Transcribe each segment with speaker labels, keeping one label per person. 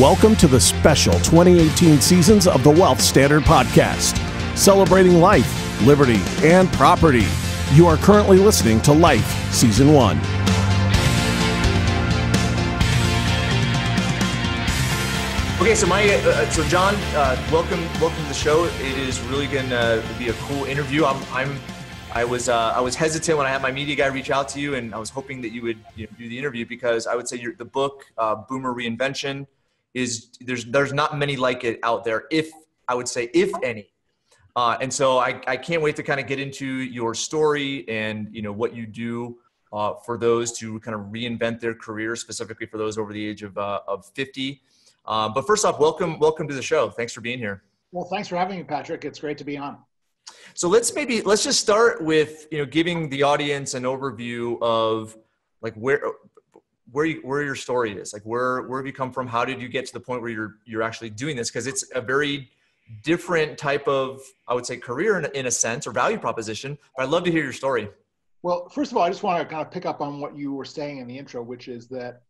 Speaker 1: Welcome to the special 2018 seasons of the Wealth Standard Podcast, celebrating life, liberty, and property. You are currently listening to Life Season 1.
Speaker 2: Okay, so John, welcome to the show. It is really going to be a cool interview. I was hesitant when I had my media guy reach out to you, and I was hoping that you would do the interview because I would say the book Boomer Reinvention there's not many like it out there, if any. And so I can't wait to kind of get into your story and what you do for those to kind of reinvent their career, specifically for those over the age of 50. But first off, welcome to the show. Thanks for being here.
Speaker 3: Well, thanks for having me, Patrick. It's great to be on.
Speaker 2: So let's just start with giving the audience an overview of like where your story is. Like where have you come from? How did you get to the point where you're actually doing this? Because it's a very different type of, I would say, career in a sense, or value proposition. But I'd love to hear your story.
Speaker 3: Well, first of all, I just want to kind of pick up on what you were saying in the intro, which is that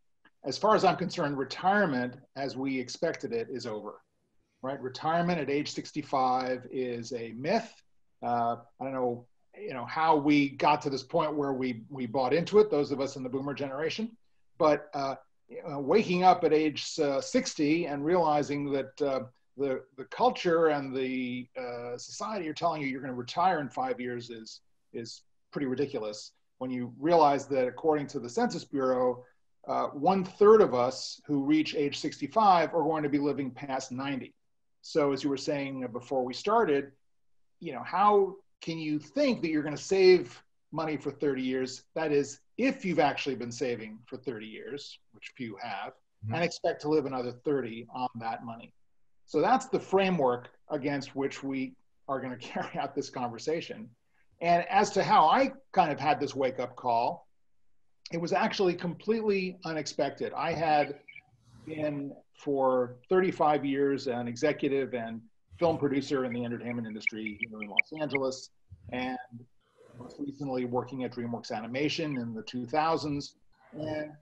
Speaker 3: as far as I'm concerned, retirement as we expected it is over, right? Retirement at age 65 is a myth. I don't know, how we got to this point where we bought into it, those of us in the boomer generation. But waking up at age 60 and realizing that the culture and the society are telling you you're going to retire in 5 years is pretty ridiculous. When you realize that according to the Census Bureau, 1/3 of us who reach age 65 are going to be living past 90. So as you were saying before we started, how can you think that you're going to save money for 30 years? That is, if you've actually been saving for 30 years, which few have, and expect to live another 30 on that money. So that's the framework against which we are going to carry out this conversation. And as to how I kind of had this wake-up call, it was actually completely unexpected. I had been for 35 years an executive and film producer in the entertainment industry here in Los Angeles, and most recently working at DreamWorks Animation in the 2000s. And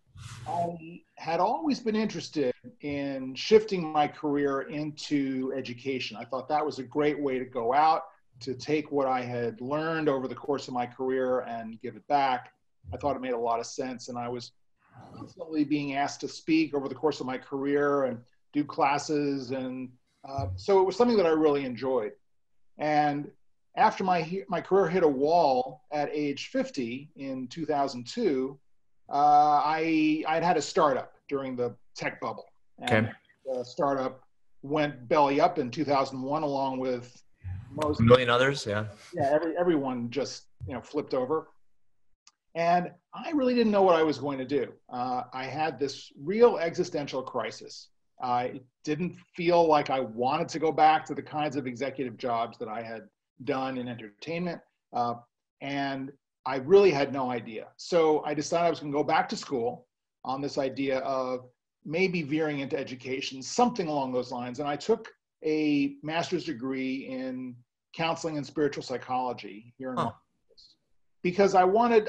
Speaker 3: I had always been interested in shifting my career into education. I thought that was a great way to go out, to take what I had learned over the course of my career and give it back. I thought it made a lot of sense. And I was constantly being asked to speak over the course of my career and do classes. And so it was something that I really enjoyed. And after my career hit a wall at age 50 in 2002, I'd had a startup during the tech bubble. And
Speaker 2: okay.
Speaker 3: The startup went belly up in 2001, along with
Speaker 2: a million others. Yeah.
Speaker 3: Yeah. Everyone just, flipped over. And I really didn't know what I was going to do. I had this real existential crisis. I didn't feel like I wanted to go back to the kinds of executive jobs that I had done in entertainment. And I really had no idea. So I decided I was going to go back to school on this idea of maybe veering into education, something along those lines. And I took a master's degree in counseling and spiritual psychology here in Los Angeles, because I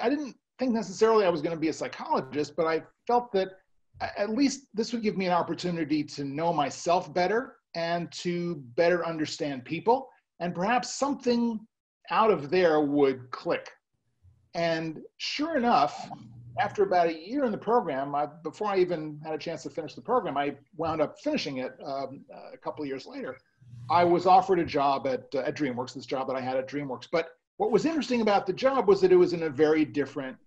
Speaker 3: didn't think necessarily I was going to be a psychologist, but I felt that at least this would give me an opportunity to know myself better and to better understand people. And perhaps something out of there would click. And sure enough, after about a year in the program, before I even had a chance to finish the program, I wound up finishing it a couple of years later. I was offered a job at DreamWorks, this job that I had at DreamWorks. But what was interesting about the job was that it was in a very different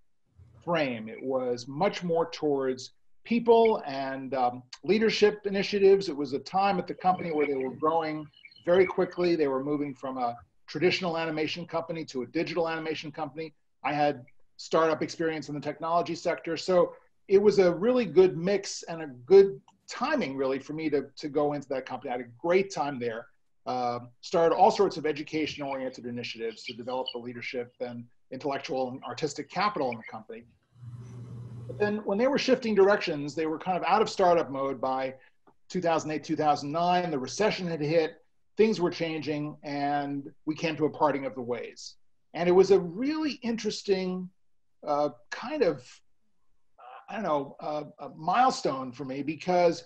Speaker 3: frame. It was much more towards people and leadership initiatives. It was a time at the company where they were growing very quickly. They were moving from a traditional animation company to a digital animation company. I had startup experience in the technology sector. So it was a really good mix and a good timing, really, for me to go into that company. I had a great time there. Started all sorts of education-oriented initiatives to develop the leadership and intellectual and artistic capital in the company. But then when they were shifting directions, they were kind of out of startup mode by 2008, 2009. The recession had hit. Things were changing, and we came to a parting of the ways. And it was a really interesting kind of, a milestone for me, because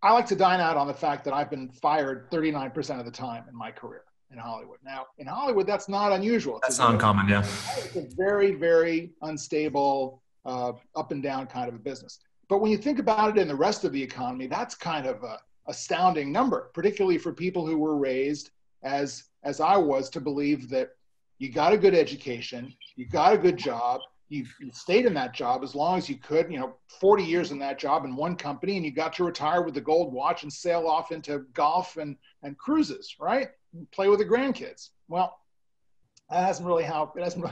Speaker 3: I like to dine out on the fact that I've been fired 39% of the time in my career in Hollywood. Now, in Hollywood, that's not unusual.
Speaker 2: That's not uncommon, yeah.
Speaker 3: It's a very, very unstable, up and down kind of a business. But when you think about it in the rest of the economy, that's kind of a astounding number, particularly for people who were raised as I was, to believe that you got a good education, you got a good job, you stayed in that job as long as you could, 40 years in that job in one company, and you got to retire with the gold watch and sail off into golf and cruises, right? And play with the grandkids. Well, it hasn't really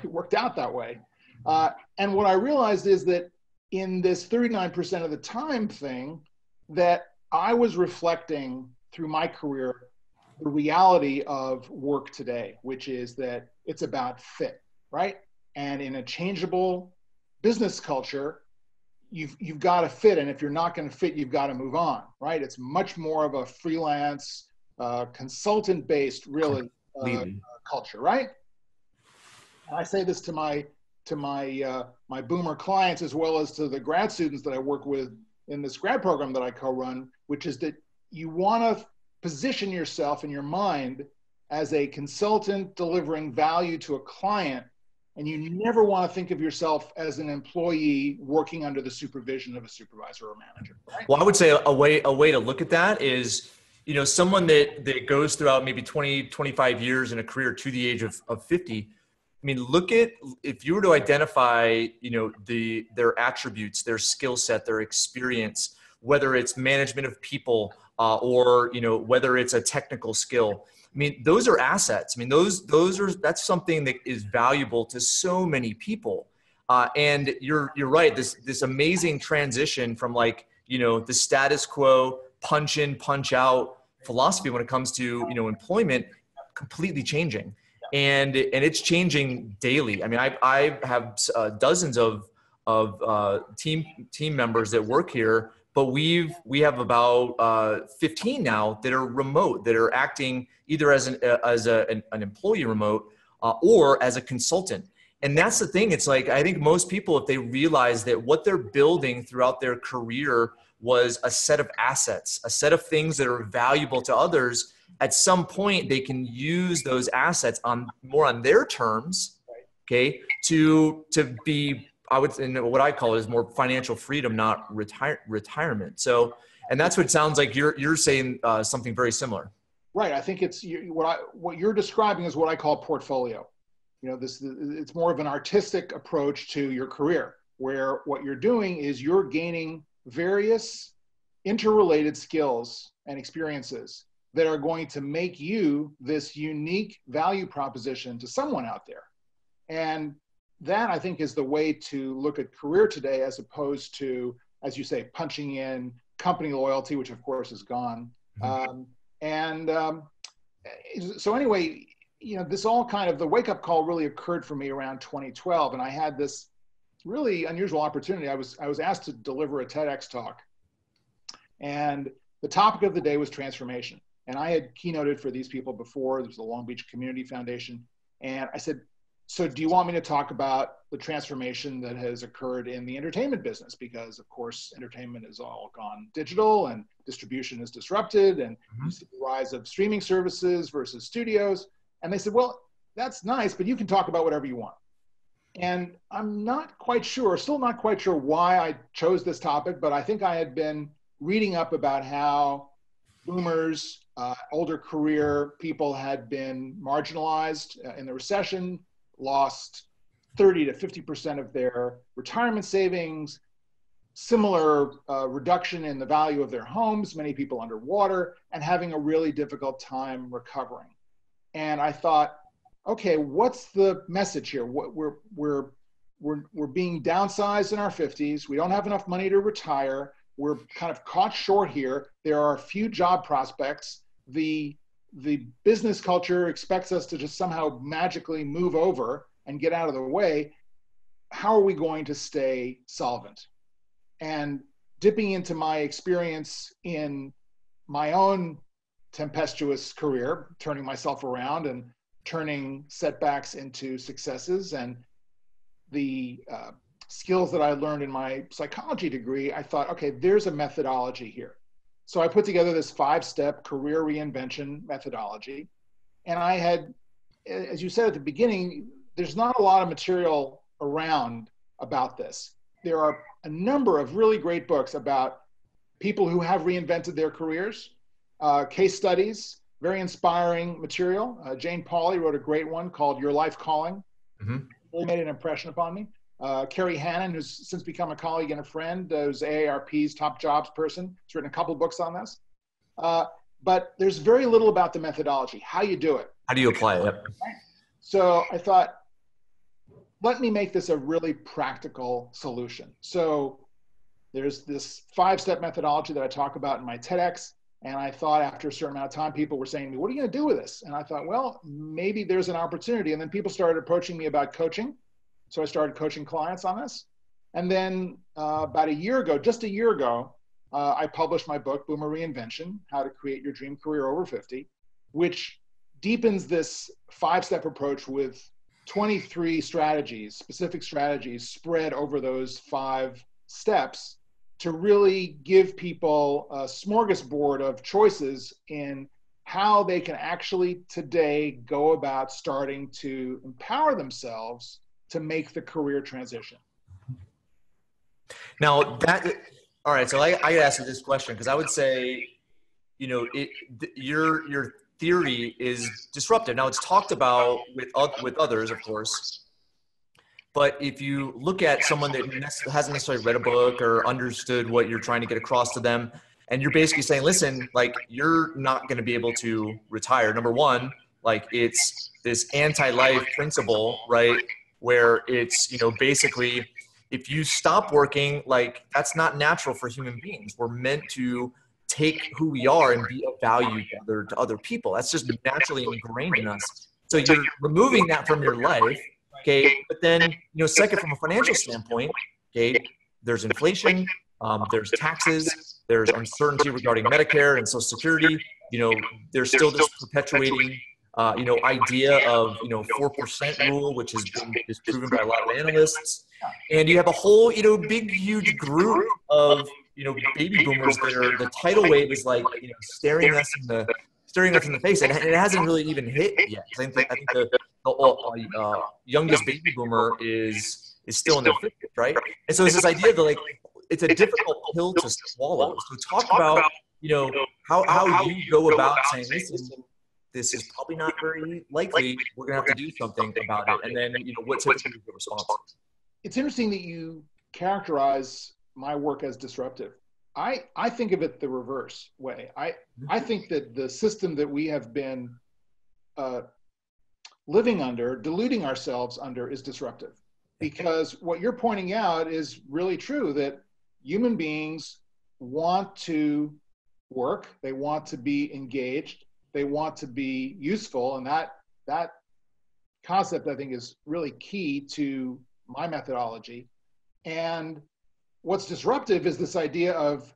Speaker 3: worked out that way. And what I realized is that in this 39% of the time thing, that I was reflecting through my career the reality of work today, which is that it's about fit, right? And in a changeable business culture, you've got to fit. And if you're not going to fit, you've got to move on, right? It's much more of a freelance, consultant-based, really, culture, right? And I say this to my Boomer clients, as well as to the grad students that I work with in this grad program that I co-run, which is that you want to position yourself in your mind as a consultant delivering value to a client, and you never want to think of yourself as an employee working under the supervision of a supervisor or manager. Right?
Speaker 2: Well, I would say a way to look at that is, someone that goes throughout maybe 20, 25 years in a career to the age of 50. I mean, look at, if you were to identify, their attributes, their skill set, their experience, whether it's management of people, or, whether it's a technical skill. I mean, those are assets. I mean, that's something that is valuable to so many people. And you're right. This amazing transition from the status quo, punch in, punch out philosophy when it comes to, employment, completely changing. And it's changing daily. I mean, I have dozens of team members that work here, but we have about 15 now that are remote, that are acting either as an employee remote or as a consultant. And that's the thing. It's I think most people, if they realize that what they're building throughout their career was a set of assets, a set of things that are valuable to others, at some point they can use those assets more on their terms, okay, to be, what I call it is more financial freedom, not retirement. So, and that's what it sounds like you're saying something very similar.
Speaker 3: Right. I think it's what you're describing is what I call portfolio. It's more of an artistic approach to your career, where what you're doing is you're gaining various interrelated skills and experiences that are going to make you this unique value proposition to someone out there. And that, I think, is the way to look at career today, as opposed to, as you say, punching in company loyalty, which of course is gone. So anyway, this all kind of, the wake-up call really occurred for me around 2012, and I had this really unusual opportunity. I was asked to deliver a TEDx talk, and the topic of the day was transformation. And I had keynoted for these people before. There was the Long Beach Community Foundation. And I said, so do you want me to talk about the transformation that has occurred in the entertainment business? Because of course, entertainment has all gone digital and distribution is disrupted, and you see the rise of streaming services versus studios. And they said, well, that's nice, but you can talk about whatever you want. And I'm still not quite sure why I chose this topic, but I think I had been reading up about how boomers, older career people had been marginalized in the recession, lost 30 to 50% of their retirement savings, similar reduction in the value of their homes, many people underwater, and having a really difficult time recovering. And I thought, okay, what's the message here? We're being downsized in our 50s. We don't have enough money to retire. We're kind of caught short here. There are a few job prospects. The business culture expects us to just somehow magically move over and get out of the way. How are we going to stay solvent? And dipping into my experience in my own tempestuous career, turning myself around and turning setbacks into successes, and the skills that I learned in my psychology degree, I thought, okay, there's a methodology here. So I put together this 5-step career reinvention methodology. And I had, as you said at the beginning, there's not a lot of material around about this. There are a number of really great books about people who have reinvented their careers, case studies, very inspiring material. Jane Pauley wrote a great one called Your Life Calling. Mm-hmm. Really made an impression upon me. Carrie Hannon, who's since become a colleague and a friend, who's AARP's top jobs person, has written a couple of books on this. But there's very little about the methodology, how you do it.
Speaker 2: How do you apply it?
Speaker 3: So I thought, let me make this a really practical solution. So there's this 5-step methodology that I talk about in my TEDx. And I thought after a certain amount of time, people were saying to me, what are you going to do with this? And I thought, well, maybe there's an opportunity. And then people started approaching me about coaching. So I started coaching clients on this. And then about a year ago, just a year ago, I published my book, Boomer Reinvention, How to Create Your Dream Career Over 50, which deepens this 5-step approach with 23 strategies, specific strategies spread over those 5 steps to really give people a smorgasbord of choices in how they can actually today go about starting to empower themselves to make the career transition.
Speaker 2: Now all right, so I ask you this question because I would say, your theory is disruptive. Now it's talked about with others, of course, but if you look at someone that hasn't necessarily read a book or understood what you're trying to get across to them, and you're basically saying, listen, like, you're not going to be able to retire. Number one, like, it's this anti-life principle, right? Where it's, basically, if you stop working, like, that's not natural for human beings. We're meant to take who we are and be of value to other people. That's just naturally ingrained in us. So you're removing that from your life. Okay. But then, second, from a financial standpoint, okay, there's inflation, there's taxes, there's uncertainty regarding Medicare and Social Security. There's still this perpetuating, idea of, 4% rule, which is proven by a lot of analysts. And you have a whole, big, huge group of, baby boomers that are, the tidal wave is like, staring us in the face, and it hasn't really even hit yet. I think the youngest baby boomer is still in their 50s, right? And so it's this idea that, like, it's a difficult pill to swallow. So talk about, how you go about saying, listen, this is probably not very likely. We're gonna have to do something about it. And then, what's the response?
Speaker 3: It's interesting that you characterize my work as disruptive. I think of it the reverse way. I think that the system that we have been living under, deluding ourselves under, is disruptive. Because what you're pointing out is really true, that human beings want to work, they want to be engaged, they want to be useful, and that concept, I think, is really key to my methodology. And what's disruptive is this idea of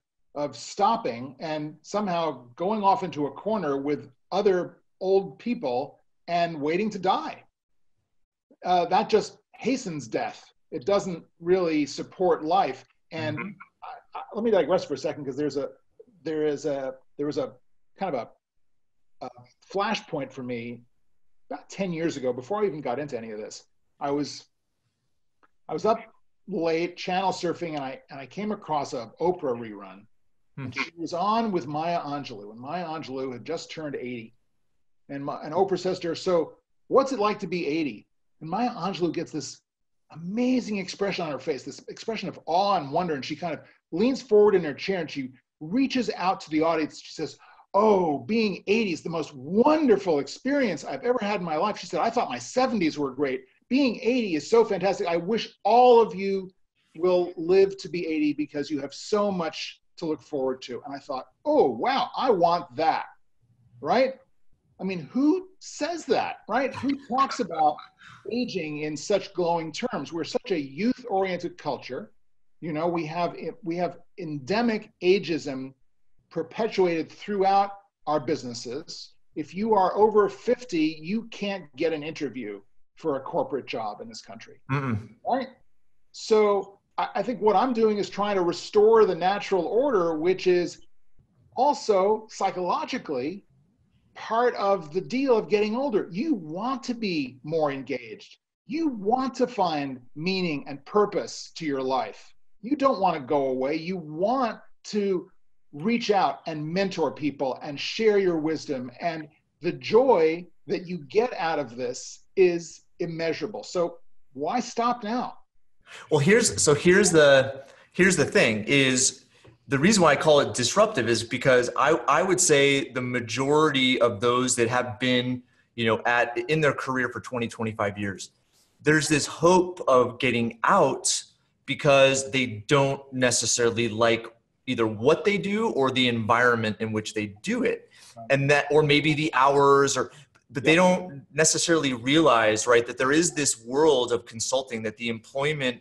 Speaker 3: stopping and somehow going off into a corner with other old people and waiting to die. That just hastens death. It doesn't really support life. And let me digress for a second, because there was a kind of a flashpoint for me about 10 years ago, before I even got into any of this. I was up late channel surfing, and I came across a Oprah rerun. And she was on with Maya Angelou, and Maya Angelou had just turned 80. And Oprah says to her, so what's it like to be 80? And Maya Angelou gets this amazing expression on her face, this expression of awe and wonder. And she kind of leans forward in her chair and she reaches out to the audience. She says, oh, being 80 is the most wonderful experience I've ever had in my life. She said, I thought my 70s were great. Being 80 is so fantastic. I wish all of you will live to be 80 because you have so much to look forward to. And I thought, oh, wow, I want that, right? I mean, who says that, right? Who talks about aging in such glowing terms? We're such a youth-oriented culture. We have endemic ageism perpetuated throughout our businesses. If you are over 50, you can't get an interview for a corporate job in this country, right? So I think what I'm doing is trying to restore the natural order, which is Also, psychologically, part of the deal of getting older, you want to be more engaged. You want to find meaning and purpose to your life. You don't want to go away. You want to reach out and mentor people and share your wisdom. And the joy that you get out of this is immeasurable. So why stop now?
Speaker 2: Well, here's the thing is the reason why I call it disruptive is because I would say the majority of those that have been, in their career for 20, 25 years, there's this hope of getting out because they don't necessarily like either what they do or the environment in which they do it. And that, or maybe the hours but they don't necessarily realize, right, that there is this world of consulting, that the employment,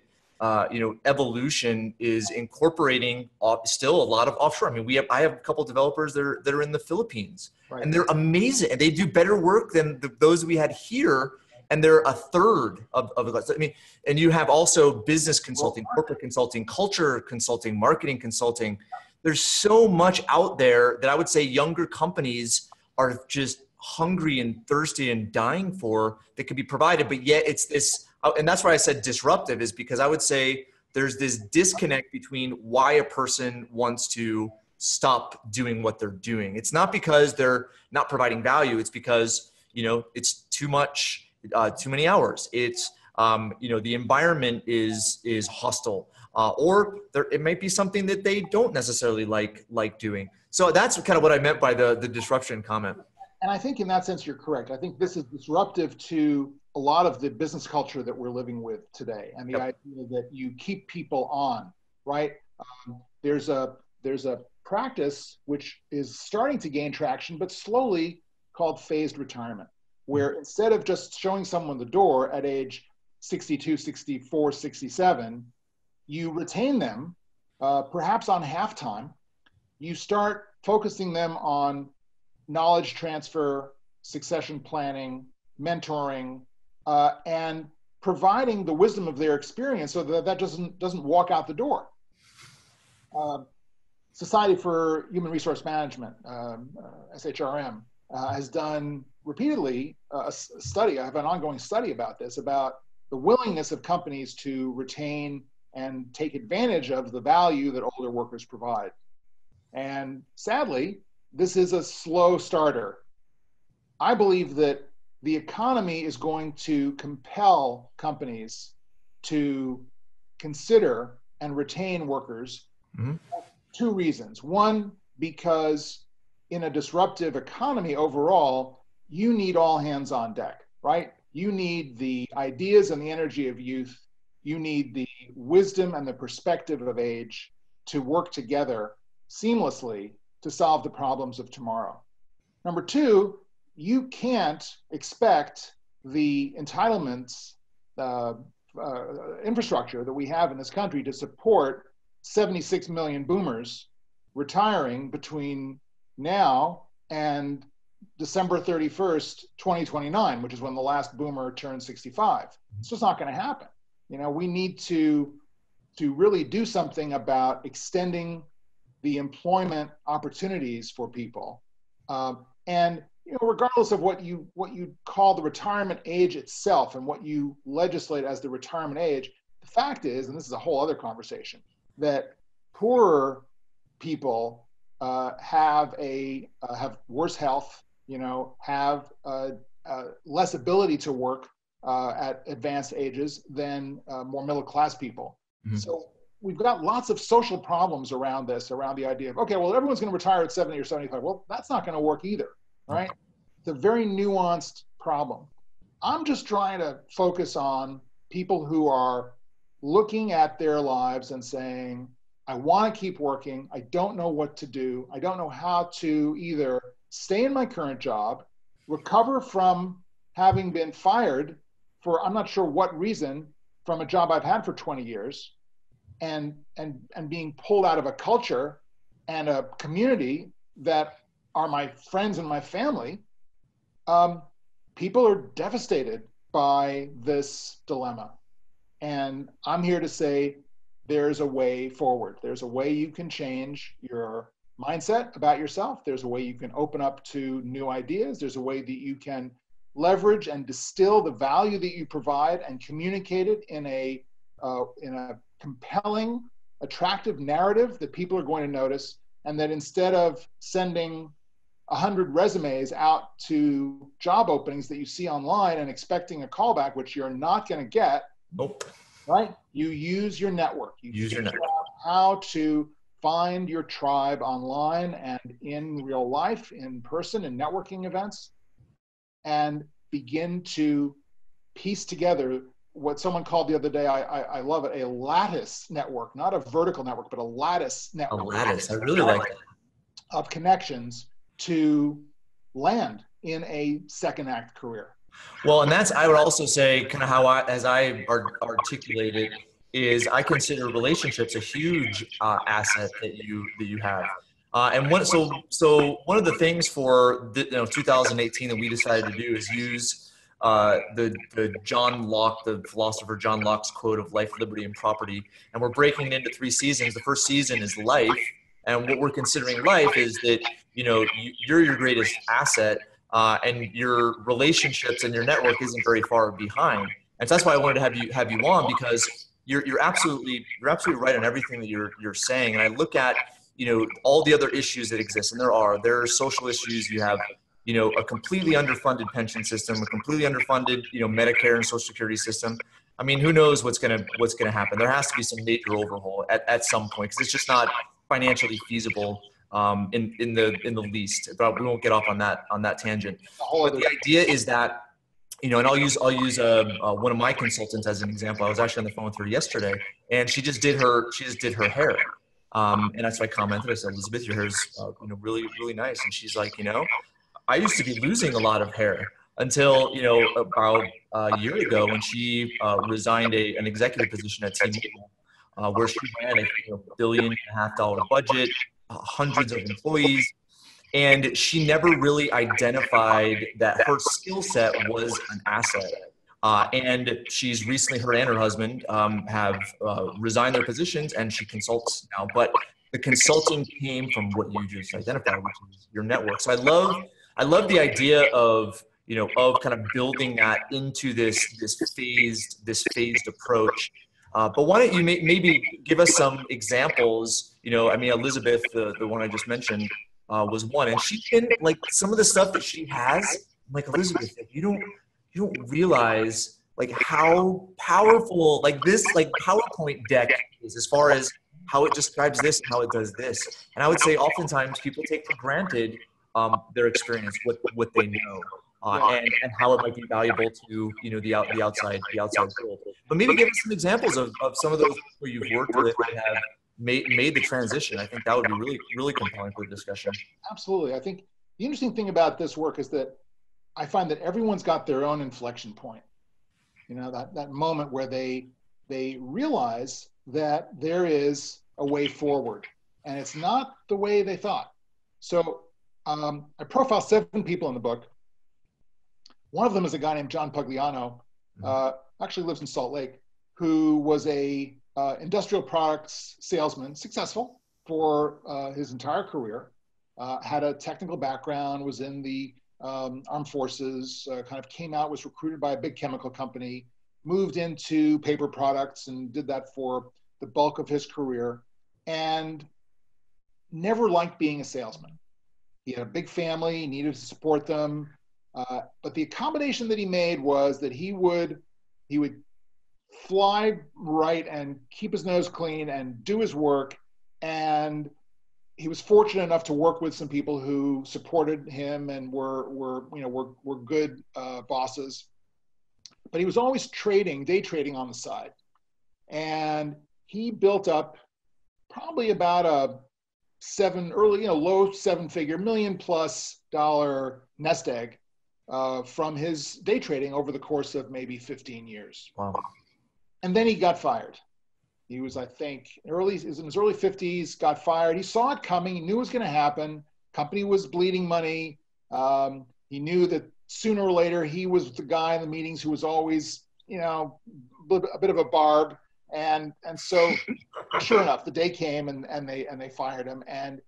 Speaker 2: evolution is incorporating still a lot of offshore. I mean, I have a couple of developers that are in the Philippines, right, and they're amazing, and they do better work than those we had here. And they're a third of the, I mean, and you have also business consulting, corporate consulting, culture consulting, marketing consulting. There's so much out there that I would say younger companies are just hungry and thirsty and dying for that could be provided. But yet it's this, and that's why I said disruptive, is because I would say there's this disconnect between why a person wants to stop doing what they're doing. It's not because they're not providing value. It's because, it's too much, too many hours. It's, the environment is hostile, or it might be something that they don't necessarily like doing. So that's kind of what I meant by the disruption comment.
Speaker 3: And I think in that sense, you're correct. I think this is disruptive to a lot of the business culture that we're living with today. And the idea that you keep people on, right? There's a practice which is starting to gain traction, but slowly, called phased retirement, where instead of just showing someone the door at age 62, 64, 67, you retain them, perhaps on half-time. You start focusing them on knowledge transfer, succession planning, mentoring, and providing the wisdom of their experience so that doesn't walk out the door. Society for Human Resource Management, SHRM, has done repeatedly a study. I have an ongoing study about this, about the willingness of companies to retain and take advantage of the value that older workers provide. And sadly, this is a slow starter. I believe that the economy is going to compel companies to consider and retain workers for two reasons. One, because in a disruptive economy overall, you need all hands on deck, right? You need the ideas and the energy of youth. You need the wisdom and the perspective of age to work together seamlessly to solve the problems of tomorrow. Number two, you can't expect the entitlements, infrastructure that we have in this country to support 76 million boomers retiring between now and December 31st, 2029, which is when the last boomer turns 65. It's just not going to happen. We need to really do something about extending the employment opportunities for people. And regardless of what you call the retirement age itself and what you legislate as the retirement age, the fact is, and this is a whole other conversation, that poorer people have worse health, have less ability to work at advanced ages than more middle-class people. Mm-hmm. So we've got lots of social problems around this, around the idea of, okay, well, everyone's going to retire at 70 or 75. Well, that's not going to work either, right? It's a very nuanced problem. I'm just trying to focus on people who are looking at their lives and saying, I want to keep working. I don't know what to do. I don't know how to either stay in my current job, recover from having been fired for I'm not sure what reason from a job I've had for 20 years, and being pulled out of a culture and a community that are my friends and my family. People are devastated by this dilemma. And I'm here to say there's a way forward. There's a way you can change your mindset about yourself. There's a way you can open up to new ideas. There's a way that you can leverage and distill the value that you provide and communicate it in a compelling, attractive narrative that people are going to notice. And that instead of sending 100 resumes out to job openings that you see online and expecting a callback, which you're not going to get,
Speaker 2: Nope.
Speaker 3: right? You use your network. You
Speaker 2: Use your network.
Speaker 3: How to find your tribe online and in real life, in person, in networking events, and begin to piece together what someone called the other day, I love it, a lattice network, not a vertical network, but a lattice network.
Speaker 2: A lattice, I really like that.
Speaker 3: Of connections to land in a second act career.
Speaker 2: Well, and that's, I would also say, kind of how as I articulate it, is I consider relationships a huge asset that you have. And so one of the things for 2018 that we decided to do is use the John Locke, the philosopher John Locke's quote of life, liberty, and property. And we're breaking it into 3 seasons. The first season is life. And what we're considering life is that, you're your greatest asset, and your relationships and your network isn't very far behind. And so that's why I wanted to have you on, because you're absolutely right on everything that you're saying. And I look at, all the other issues that exist, and there are social issues. You have, a completely underfunded pension system, a completely underfunded, Medicare and Social Security system. I mean, who knows what's gonna happen? There has to be some major overhaul at some point, because it's just not financially feasible in the least. But we won't get off on that tangent. But the idea is that, and I'll use one of my consultants as an example. I was actually on the phone with her yesterday, and she just did her hair. And that's why I commented. I said, Elizabeth, your hair's really, really nice. And she's like, I used to be losing a lot of hair until, about a year ago, when she resigned an executive position at T-Mobile, where she ran a $1.5 billion budget, hundreds of employees. And she never really identified that her skill set was an asset. And she's recently, her and her husband have resigned their positions, and she consults now. But the consulting came from what you just identified, which is your network. So I love the idea of, of kind of building that into this phased approach. But why don't you maybe give us some examples? Elizabeth, the one I just mentioned, was one, and she didn't, like, some of the stuff that she has. I'm like, Elizabeth, you don't realize, like, how powerful, like, this, like, PowerPoint deck is, as far as how it describes this and how it does this. And I would say oftentimes people take for granted their experience, what they know, and how it might be valuable to the outside world. But maybe give us some examples of some of those people you've worked with that have made the transition. I think that would be really, really compelling for the discussion.
Speaker 3: Absolutely. I think the interesting thing about this work is that I find that everyone's got their own inflection point. That moment where they realize that there is a way forward, and it's not the way they thought. So I profile 7 people in the book. One of them is a guy named John Pugliano, actually lives in Salt Lake, who was a industrial products salesman, successful for his entire career, had a technical background, was in the armed forces, kind of came out, was recruited by a big chemical company, moved into paper products and did that for the bulk of his career, and never liked being a salesman. He had a big family, he needed to support them. But the accommodation that he made was that he would fly right and keep his nose clean and do his work. And he was fortunate enough to work with some people who supported him and were good bosses. But he was always day trading on the side. And he built up probably about a low 7-figure, $1 million+ nest egg from his day trading over the course of maybe 15 years.
Speaker 2: Wow.
Speaker 3: And then he got fired. He was, I think, in his early 50s, got fired. He saw it coming. He knew it was going to happen. Company was bleeding money. He knew that sooner or later he was the guy in the meetings who was always, a bit of a barb. And so, sure enough, the day came and they fired him. And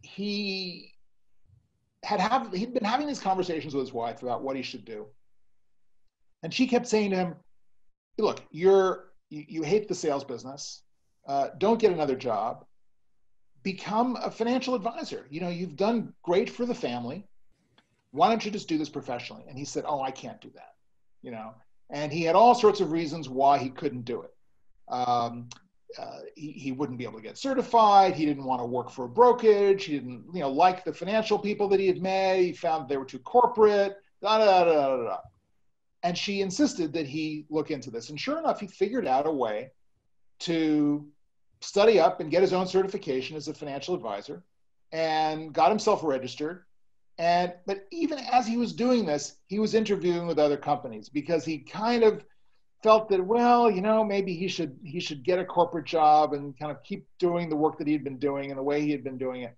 Speaker 3: he'd been having these conversations with his wife about what he should do. And she kept saying to him, look, you hate the sales business. Don't get another job. Become a financial advisor. You've done great for the family. Why don't you just do this professionally? And he said, oh, I can't do that. And he had all sorts of reasons why he couldn't do it. He wouldn't be able to get certified. He didn't want to work for a brokerage. He didn't, like the financial people that he had met. He found they were too corporate, da, da, da, da, da. And she insisted that he look into this. And sure enough, he figured out a way to study up and get his own certification as a financial advisor and got himself registered. But even as he was doing this, he was interviewing with other companies because he kind of felt that, well, maybe he should get a corporate job and kind of keep doing the work that he'd been doing and the way he had been doing it.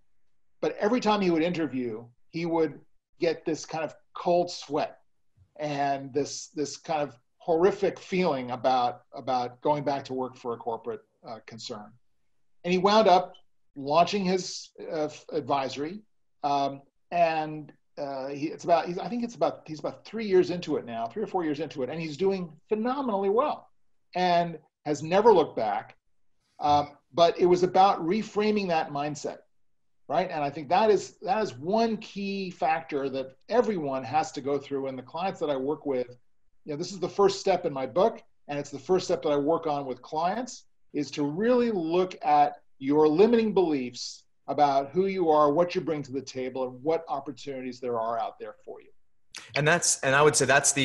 Speaker 3: But every time he would interview, he would get this kind of cold sweat and this kind of horrific feeling about going back to work for a corporate concern. And he wound up launching his advisory. He's about 3 years into it now, 3 or 4 years into it, and he's doing phenomenally well and has never looked back. But it was about reframing that mindset, right? And I think that is one key factor that everyone has to go through. And the clients that I work with, this is the first step in my book, and it's the first step that I work on with clients, is to really look at your limiting beliefs about who you are, what you bring to the table, and what opportunities there are out there for you.
Speaker 2: And I would say that's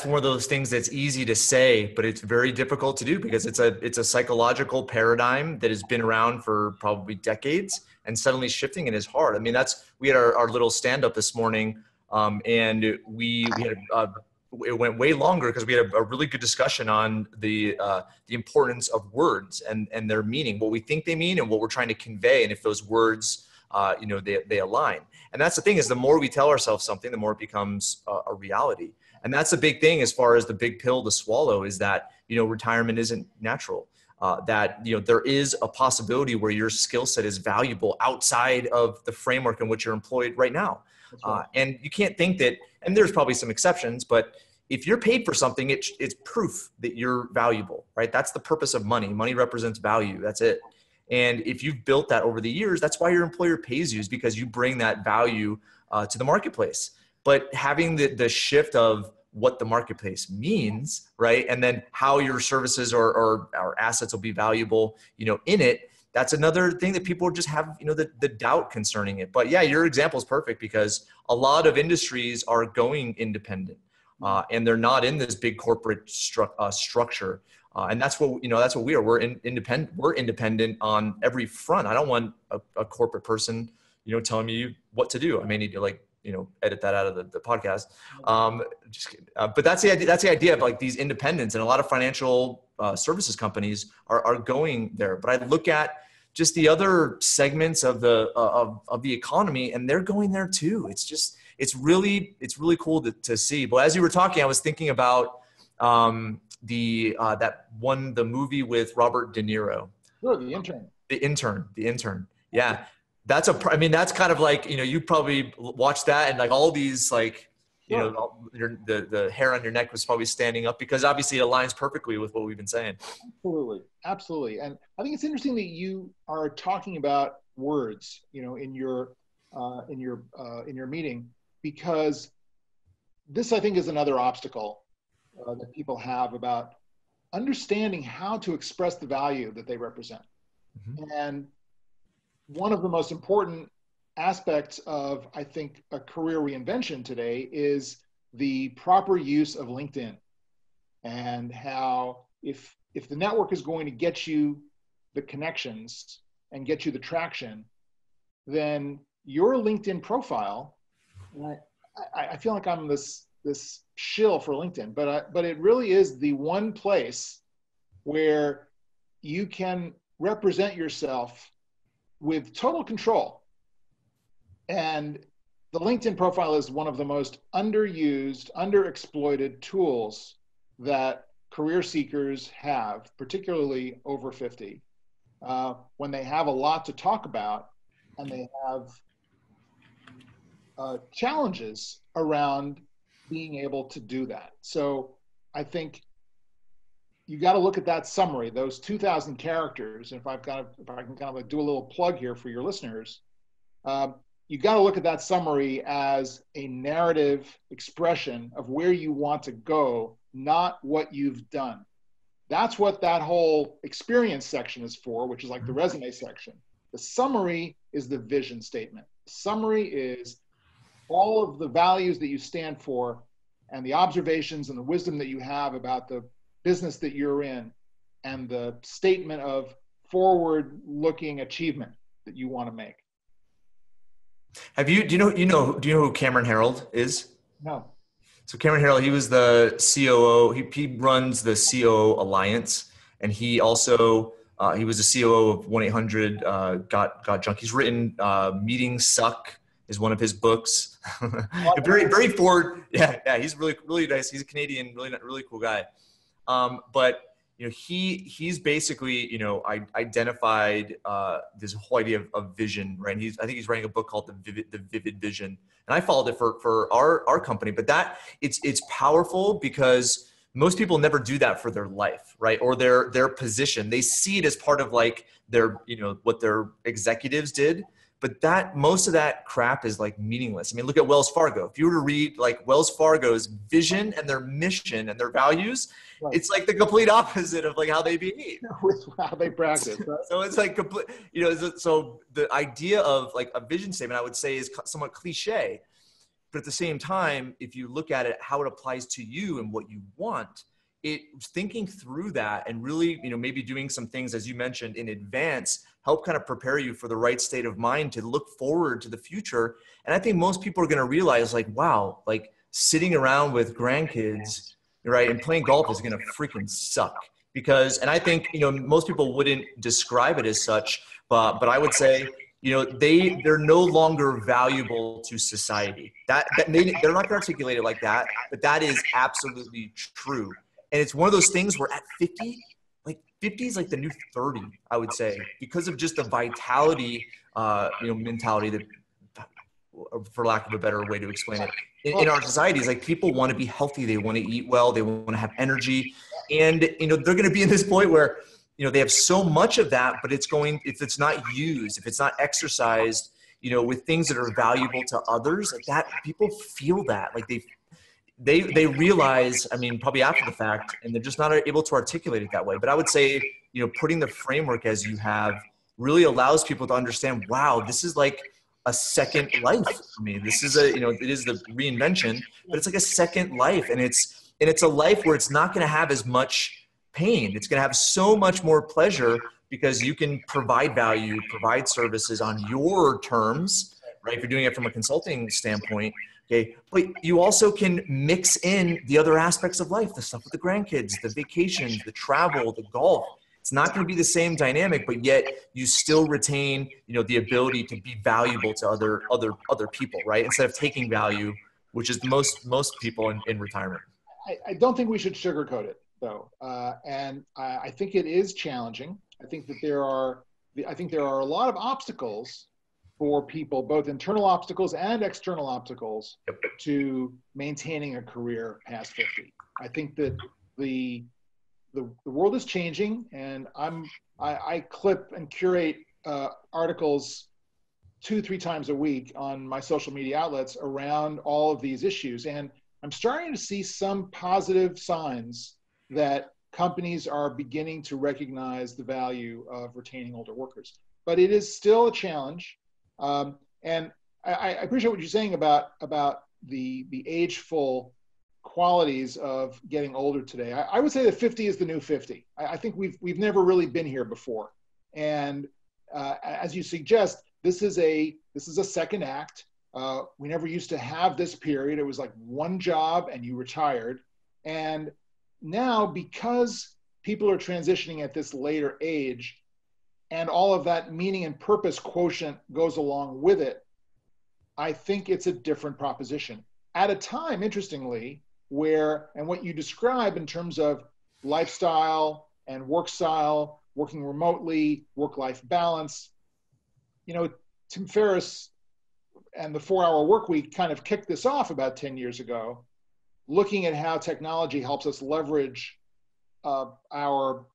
Speaker 2: one of those things that's easy to say, but it's very difficult to do because it's a psychological paradigm that has been around for probably decades, and suddenly shifting it is hard. I mean, we had our little stand up this morning, and we had it went way longer because we had a really good discussion on the importance of words and their meaning, what we think they mean and what we're trying to convey. And if those words, they align. And that's the thing, is the more we tell ourselves something, the more it becomes a reality. And that's the big thing as far as the big pill to swallow, is that, retirement isn't natural. That, there is a possibility where your skill set is valuable outside of the framework in which you're employed right now. Right. And you can't think that, and there's probably some exceptions, but if you're paid for something, it's proof that you're valuable, right? That's the purpose of money. Money represents value. That's it. And if you've built that over the years, that's why your employer pays you, is because you bring that value to the marketplace. But having the shift of what the marketplace means, right? And then how your services or assets will be valuable, in it. That's another thing that people just have, the doubt concerning it. But yeah, your example is perfect because a lot of industries are going independent, and they're not in this big corporate structure. And that's what we are. We're independent. We're independent on every front. I don't want a corporate person, telling me what to do. I may need to edit that out of the podcast. Just kidding. But that's the idea. That's the idea of like these independents, and a lot of financial services companies are going there. But I look at just the other segments of the economy, and they're going there too. It's really cool to see. But as you were talking, I was thinking about the movie with Robert De Niro.
Speaker 3: Sure, The Intern.
Speaker 2: The Intern. Yeah. That's kind of like, you probably watched that, and like all these like, the hair on your neck was probably standing up because obviously it aligns perfectly with what we've been saying.
Speaker 3: Absolutely. And I think it's interesting that you are talking about words, in your meeting, because this, I think, is another obstacle that people have about understanding how to express the value that they represent. Mm-hmm. And one of the most important aspects of, I think, a career reinvention today is the proper use of LinkedIn, and how if the network is going to get you the connections and get you the traction, then your LinkedIn profile, I feel like I'm this shill for LinkedIn, but it really is the one place where you can represent yourself with total control. And the LinkedIn profile is one of the most underused, underexploited tools that career seekers have, particularly over 50, when they have a lot to talk about and they have challenges around being able to do that. So I think you got to look at that summary, those 2,000 characters. And if I can kind of like do a little plug here for your listeners, you got to look at that summary as a narrative expression of where you want to go, not what you've done. That's what that whole experience section is for, which is like the resume section. The summary is the vision statement. The summary is all of the values that you stand for and the observations and the wisdom that you have about the business that you're in and the statement of forward-looking achievement that you want to make.
Speaker 2: Do you know who Cameron Herold is?
Speaker 3: No.
Speaker 2: So Cameron Herold, he was the COO. He runs the COO Alliance, and he also he was the COO of 1-800 Got Junk. He's written Meetings Suck is one of his books. very forward. Yeah. He's really nice. He's a Canadian, really cool guy. But he's basically identified this whole idea of vision, right? And I think he's writing a book called the Vivid Vision, and I followed it for our company. But that it's powerful because most people never do that for their life, right? Or their position. They see it as part of like their what their executives did. But most of that crap is like meaningless. I mean, look at Wells Fargo. If you were to read like Wells Fargo's vision and their mission and their values, right, it's like the complete opposite of like how they behave.
Speaker 3: With how they practice. Right?
Speaker 2: So it's like complete, so the idea of like a vision statement, I would say, is somewhat cliche. But at the same time, if you look at it, how it applies to you and what you want, thinking through that and really, maybe doing some things, as you mentioned, in advance, help kind of prepare you for the right state of mind to look forward to the future. And I think most people are going to realize like, wow, like sitting around with grandkids, right, and playing golf is going to freaking suck and I think, most people wouldn't describe it as such, but I would say, they're no longer valuable to society. They're not going to articulate it like that, but that is absolutely true. And it's one of those things where at 50, like 50 is like the new 30, I would say, because of just the vitality, mentality that, for lack of a better way to explain it, in our society is like people want to be healthy. They want to eat well. They want to have energy. And, they're going to be in this point where, they have so much of that, but if it's not used, if it's not exercised, with things that are valuable to others, like that, people feel that, like they realize, I mean, probably after the fact, and they're just not able to articulate it that way. But I would say, putting the framework as you have really allows people to understand, wow, this is like a second life for me. This is it is the reinvention, but it's like a second life. And it's a life where it's not going to have as much pain. It's going to have so much more pleasure because you can provide value, provide services on your terms, right? If you're doing it from a consulting standpoint, okay, but you also can mix in the other aspects of life, the stuff with the grandkids, the vacations, the travel, the golf. It's not going to be the same dynamic, but yet you still retain, the ability to be valuable to other people, right? Instead of taking value, which is most people in retirement.
Speaker 3: I don't think we should sugarcoat it, though, and I think it is challenging. I think that there are a lot of obstacles for people, both internal obstacles and external obstacles, to maintaining a career past 50. I think that the world is changing, and I clip and curate articles 2-3 times a week on my social media outlets around all of these issues, and I'm starting to see some positive signs that companies are beginning to recognize the value of retaining older workers. But it is still a challenge. And I appreciate what you're saying about the ageful qualities of getting older today. I would say that 50 is the new 50. I think we've never really been here before. And as you suggest, this is a second act. We never used to have this period. It was like one job and you retired. And now, because people are transitioning at this later age, and all of that meaning and purpose quotient goes along with it, I think it's a different proposition. At a time, interestingly, where, and what you describe in terms of lifestyle and work style, working remotely, work-life balance, Tim Ferriss and the 4-hour work week kind of kicked this off about 10 years ago, looking at how technology helps us leverage our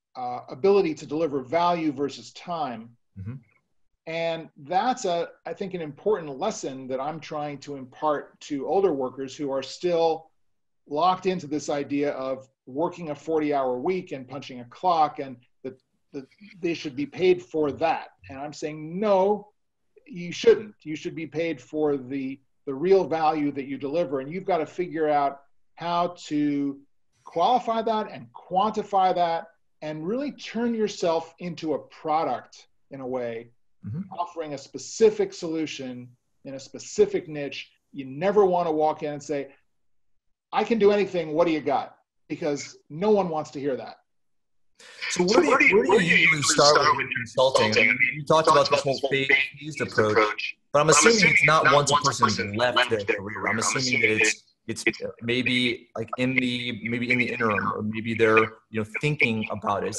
Speaker 3: ability to deliver value versus time.
Speaker 2: Mm-hmm.
Speaker 3: And that's, I think, an important lesson that I'm trying to impart to older workers who are still locked into this idea of working a 40-hour week and punching a clock, and that they should be paid for that. And I'm saying, no, you shouldn't. You should be paid for the real value that you deliver. And you've got to figure out how to qualify that and quantify that and really turn yourself into a product in a way, mm-hmm. offering a specific solution in a specific niche. You never want to walk in and say, I can do anything, what do you got? Because no one wants to hear that.
Speaker 2: So where do you usually start with consulting? I mean, you talked about this whole phased approach, but I'm assuming it's not once a person left their career. I'm assuming that it's maybe like in the interim, or maybe they're thinking about it.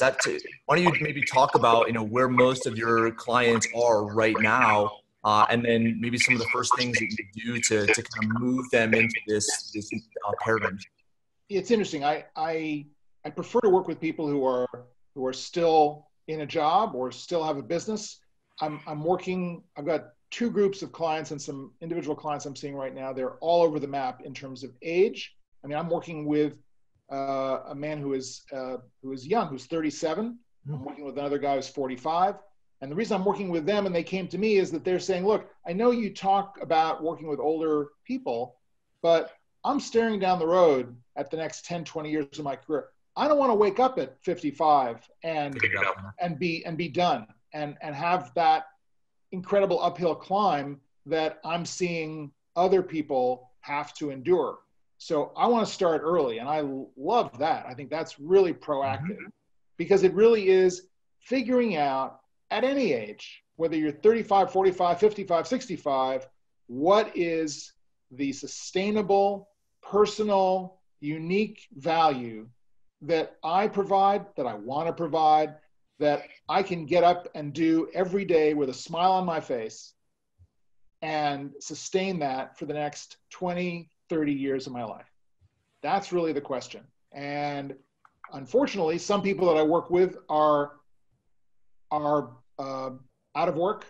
Speaker 2: Why don't you maybe talk about where most of your clients are right now, and then maybe some of the first things that you do to kind of move them into this paradigm.
Speaker 3: It's interesting. I prefer to work with people who are still in a job or still have a business. I've got 2 groups of clients and some individual clients I'm seeing right now. They're all over the map in terms of age. I mean, I'm working with a man who is young, who's 37. I'm working with another guy who's 45. And the reason I'm working with them and they came to me is that they're saying, look, I know you talk about working with older people, but I'm staring down the road at the next 10, 20 years of my career. I don't want to wake up at 55 and be done and have that incredible uphill climb that I'm seeing other people have to endure. So I want to start early, and I love that. I think that's really proactive, because it really is figuring out at any age, whether you're 35, 45, 55, 65, what is the sustainable, personal, unique value that I provide, that I want to provide, that I can get up and do every day with a smile on my face and sustain that for the next 20, 30 years of my life. That's really the question. And unfortunately, some people that I work with are out of work.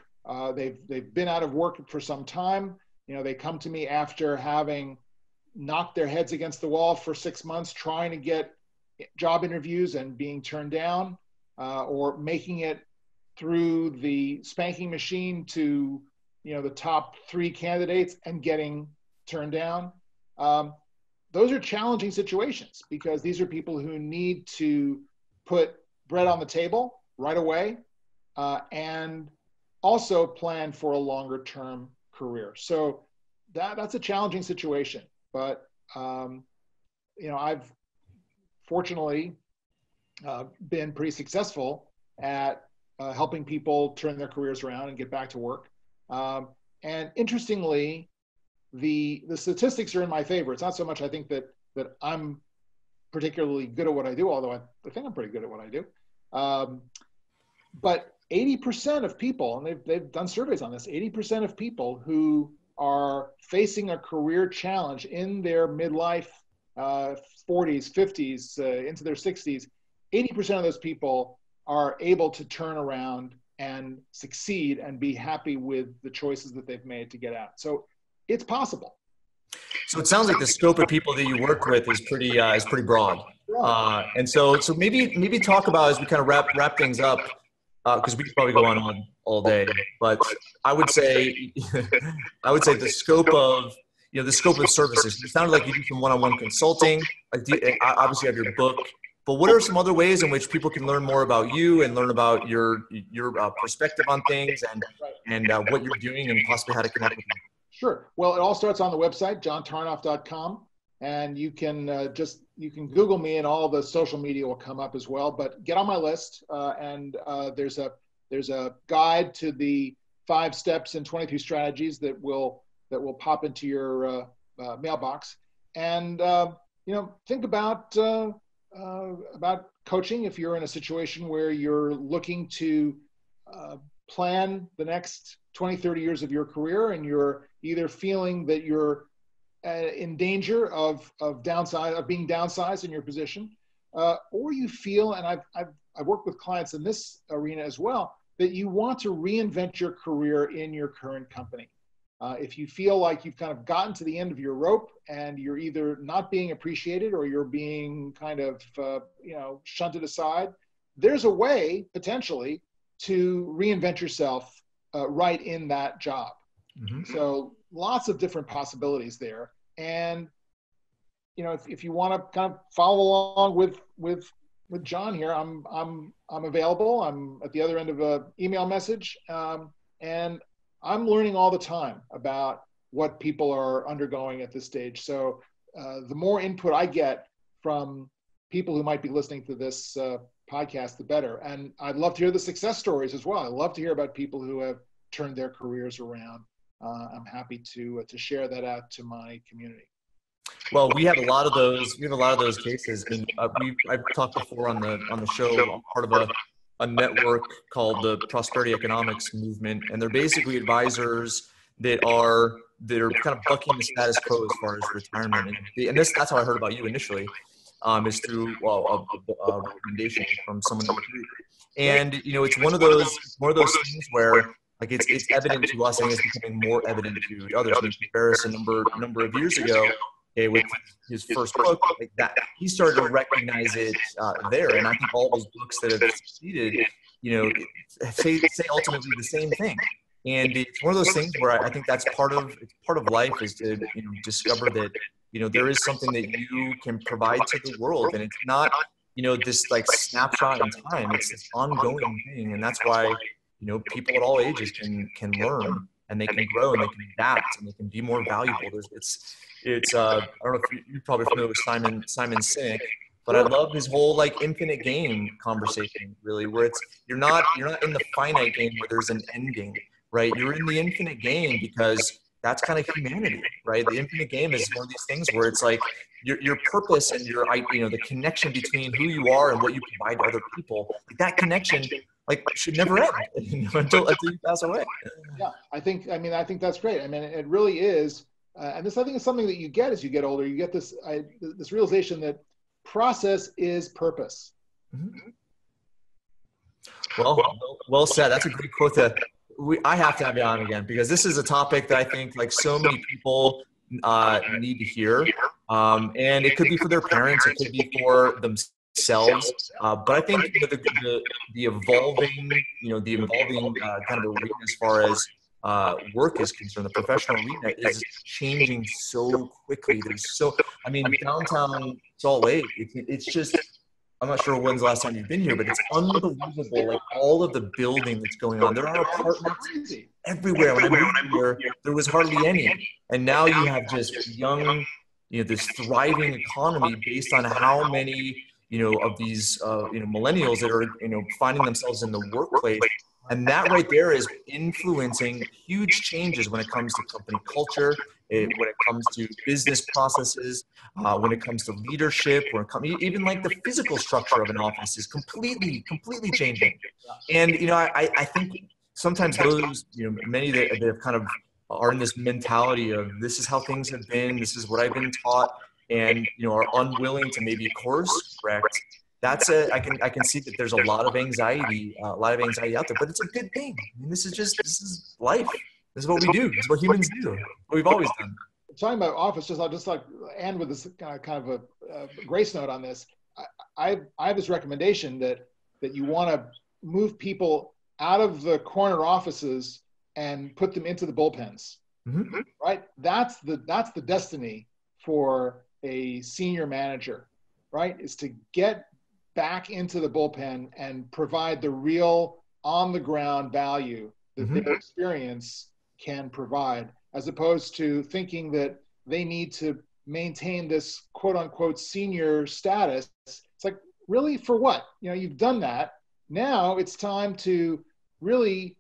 Speaker 3: They've been out of work for some time. They come to me after having knocked their heads against the wall for 6 months, trying to get job interviews and being turned down, or making it through the spanking machine to the top 3 candidates and getting turned down. Those are challenging situations, because these are people who need to put bread on the table right away, and also plan for a longer term career. So that's a challenging situation, but I've fortunately been pretty successful at helping people turn their careers around and get back to work. And interestingly, the statistics are in my favor. It's not so much I think that I'm particularly good at what I do, although I think I'm pretty good at what I do. But 80% of people, and they've done surveys on this, 80% of people who are facing a career challenge in their midlife, 40s, 50s, into their 60s, 80% of those people are able to turn around and succeed and be happy with the choices that they've made to get out. So it's possible.
Speaker 2: So it sounds like the scope of people that you work with is pretty broad. And so maybe talk about, as we kind of wrap things up, because we could probably go on all day, but I would say the scope of services. It sounded like you do some one-on-one consulting. Obviously, you have your book. But what are some other ways in which people can learn more about you and learn about your perspective on things and what you're doing and possibly how to connect with you?
Speaker 3: Sure. Well, it all starts on the website, johntarnoff.com, and you can Google me, and all the social media will come up as well. But get on my list, and there's a guide to the 5 steps and 23 strategies that will pop into your mailbox. And think about coaching if you're in a situation where you're looking to plan the next 20, 30 years of your career, and you're either feeling that you're in danger of being downsized in your position, or you feel, and I've worked with clients in this arena as well, that you want to reinvent your career in your current company. If you feel like you've kind of gotten to the end of your rope and you're either not being appreciated or you're being kind of shunted aside, there's a way potentially to reinvent yourself right in that job. Mm-hmm. So lots of different possibilities there. And if you want to kind of follow along with John here, I'm available. I'm at the other end of an email message, and I'm learning all the time about what people are undergoing at this stage. So the more input I get from people who might be listening to this podcast, the better. And I'd love to hear the success stories as well. I'd love to hear about people who have turned their careers around. I'm happy to share that out to my community.
Speaker 2: Well, we have a lot of those. We have a lot of those cases. I mean, I've talked before on the show. I'm part of a network called the Prosperity Economics Movement, and they're basically advisors that are kind of bucking the status quo as far as retirement. And that's how I heard about you initially, is through a recommendation from someone in the group. And it's one of those things where like it's evident to us, and it's becoming more evident to others. I mean, Ferris a number of years ago, with his first book, like that, he started to recognize it there. And I think all those books that have succeeded, say ultimately the same thing. And it's one of those things where I think that's part of life, is to discover that there is something that you can provide to the world, and it's not this like snapshot in time. It's this ongoing thing, and that's why people at all ages can learn, and they can grow, and they can adapt, and they can be more valuable. It's I don't know if you're probably familiar with Simon Sinek, but I love his whole like infinite game conversation, really, where it's you're not in the finite game where there's an ending, right? You're in the infinite game because that's kind of humanity, right? The infinite game is one of these things where it's like your purpose and the connection between who you are and what you provide to other people. Like that connection should never end until you pass away.
Speaker 3: Yeah, I think that's great. I mean, it really is. And this, I think, is something that you get as you get older. You get this realization that process is purpose.
Speaker 2: Mm-hmm. Well said. That's a great quote. I have to have you on again, because this is a topic that I think like so many people need to hear. And it could be for their parents, it could be for themselves. But I think the evolving kind of arena as far as work is concerned, the professional arena is changing so quickly. Downtown Salt Lake, it's just, I'm not sure when's the last time you've been here, but it's unbelievable, like all of the building that's going on. There are apartments everywhere. When I moved here, there was hardly any. And now you have just young, this thriving economy based on how many, of these, millennials that are, finding themselves in the workplace. And that right there is influencing huge changes when it comes to company culture, when it comes to business processes, when it comes to leadership, even like the physical structure of an office is completely changing. And, I think sometimes those, many that have kind of are in this mentality of this is how things have been, this is what I've been taught, and, are unwilling to maybe course correct. I can see that there's a lot of anxiety out there, but it's a good thing. I mean, this is life. This is what we do. This is what humans do. What we've always done.
Speaker 3: Talking about office, I'll just like end with this kind of a grace note on this. I have this recommendation that you want to move people out of the corner offices and put them into the bullpens. Mm-hmm. Right? That's the destiny for a senior manager, right? Is to get back into the bullpen and provide the real on-the-ground value that mm-hmm. their experience can provide, as opposed to thinking that they need to maintain this quote-unquote senior status. It's like, really, for what? You've done that. Now it's time to really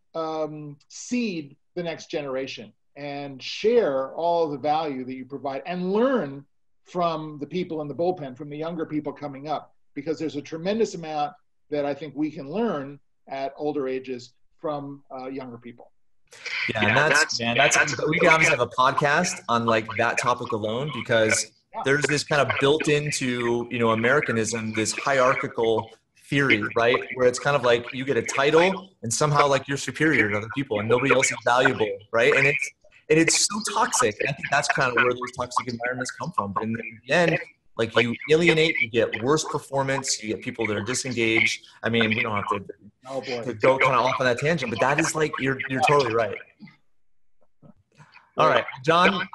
Speaker 3: seed the next generation and share all of the value that you provide and learn from the people in the bullpen, from the younger people coming up. Because there's a tremendous amount that I think we can learn at older ages from younger people.
Speaker 2: Yeah, and that's we can obviously have a podcast on like that topic alone, because there's this kind of built into, Americanism, this hierarchical theory, right? Where it's kind of like you get a title and somehow like you're superior to other people and nobody else is valuable, right? And it's so toxic. And I think that's kind of where those toxic environments come from. But in the end, like you alienate, you get worse performance, you get people that are disengaged. I mean, we don't have to go kind of off on that tangent, but that is like, you're totally right. All right, John,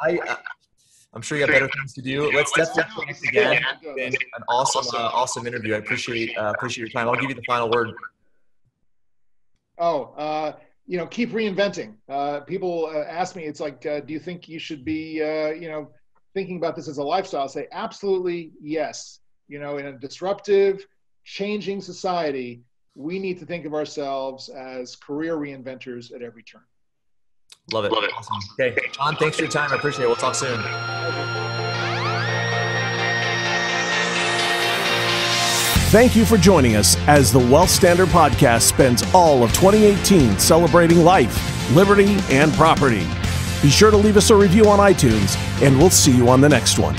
Speaker 2: I'm sure you got better things to do. Let's definitely connect again. It's been an awesome interview. I appreciate your time. I'll give you the final word.
Speaker 3: Keep reinventing. People ask me, it's like, do you think you should be, thinking about this as a lifestyle? I say, absolutely yes. In a disruptive, changing society, we need to think of ourselves as career reinventors at every turn.
Speaker 2: Love it. Awesome. Okay, John, thanks for your time. I appreciate it. We'll talk soon.
Speaker 1: Thank you for joining us as the Wealth Standard Podcast spends all of 2018 celebrating life, liberty, and property. Be sure to leave us a review on iTunes, and we'll see you on the next one.